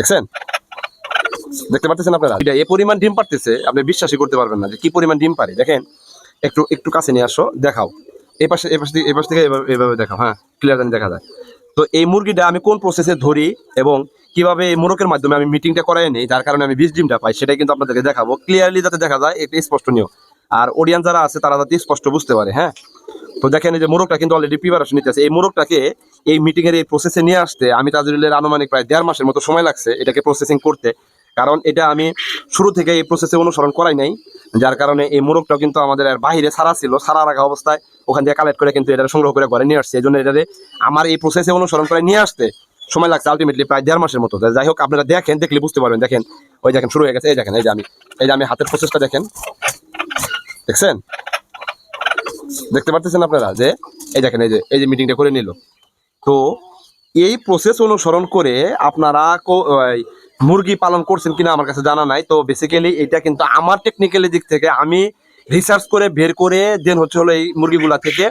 দেখছেন, দেখতে পাচ্ছেন আপনারা, এটা এই পরিমাণ ডিম পারতেছে আপনি বিশ্বাসই করতে পারবেন না যে কি পরিমাণ ডিম পারে। দেখেন, একটু একটু কাছে নিয়ে আসো, দেখাও। এই পাশ থেকে এভাবে দেখাও, হ্যাঁ ক্লিয়ার জানি দেখা যায়। তো এই মুরগিটা আমি কোন প্রসেসে ধরি এবং কিভাবে এই মোরকের মাধ্যমে আমি মিটিংটা করাই নিই, যার কারণে আমি 20 ডিমটা পাই, সেটাই কিন্তু আপনাদেরকে দেখাবো ক্লিয়ারলি, যাতে দেখা যায় একটু স্পষ্ট নিও, আর অডিয়েন্স যারা আছে তারা যাতে স্পষ্ট বুঝতে পারে। হ্যাঁ, তো দেখেন এই যে মোরগটা কিন্তু অলরেডি প্রিপারেশন নিতেছে। এই মোরগটাকে এই মিটিং এর এই প্রসেসে নিয়ে আসতে আমি তাজুলের আনুমানিক প্রায় 1.5 মাসের মতো সময় লাগছে এটাকে প্রসেসিং করতে, কারণ এটা আমি শুরু থেকে এই প্রসেসে অনুসরণ করাই নাই, যার কারণে এই মোরগটাও কিন্তু আমাদের আর বাহিরে ছাড়া ছিল, ছাড়া রাখা অবস্থায় ওখান থেকে কালেক্ট করে কিন্তু এটা সংগ্রহ করে ঘরে নিয়ে আসছে। এই জন্য এটারে আমার এই প্রসেসে অনুসরণ করে নিয়ে আসতে সময় লাগছে আলটিমেটলি প্রায় 1.5 মাসের মতো। যাই হোক, আপনারা দেখেন, দেখলে বুঝতে পারবেন। দেখেন, ওই দেখেন শুরু হয়ে গেছে, এই দেখেন, এই যে আমি হাতের প্রসেসটা দেখেন, দেখছেন, দেখতে পাচ্ছেন আপনারা যে এই দেখেন, এই যে মিটিংটা করে নিল। তো এই প্রসেস অনুসরণ করে আপনারা মুরগি পালন করছেন কিনা আমার কাছে জানা নাই। তো বেসিক্যালি এটা কিন্তু আমার টেকনিক্যালি দিক থেকে আমি রিসার্চ করে বের করে দেন হচ্ছে হলো এই মুরগিগুলা থেকে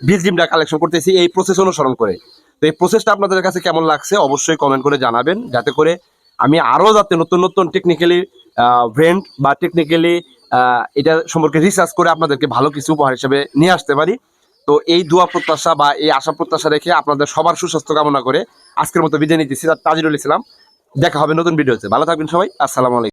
বীজ ডিমটা কালেকশন করতেছি এই প্রসেস অনুসরণ করে। তো এই প্রসেসটা আপনাদের কাছে কেমন লাগছে অবশ্যই কমেন্ট করে জানাবেন, যাতে করে আমি আরও যাতে নতুন নতুন টেকনিক্যালি ব্র্যান্ড বা টেকনিক্যালি এটা সম্পর্কে রিসার্চ করে আপনাদেরকে ভালো কিছু উপহার হিসেবে নিয়ে আসতে পারি। তো এই দোয়া প্রত্যাশা বা এই আশা প্রত্যাশা রেখে আপনাদের সবার সুস্বাস্থ্য কামনা করে আজকের মতো বিদায় নিতেছি। তাজিরুল ইসলাম, দেখা হবে নতুন ভিডিওতে। ভালো থাকবেন সবাই, আসসালামু আলাইকুম।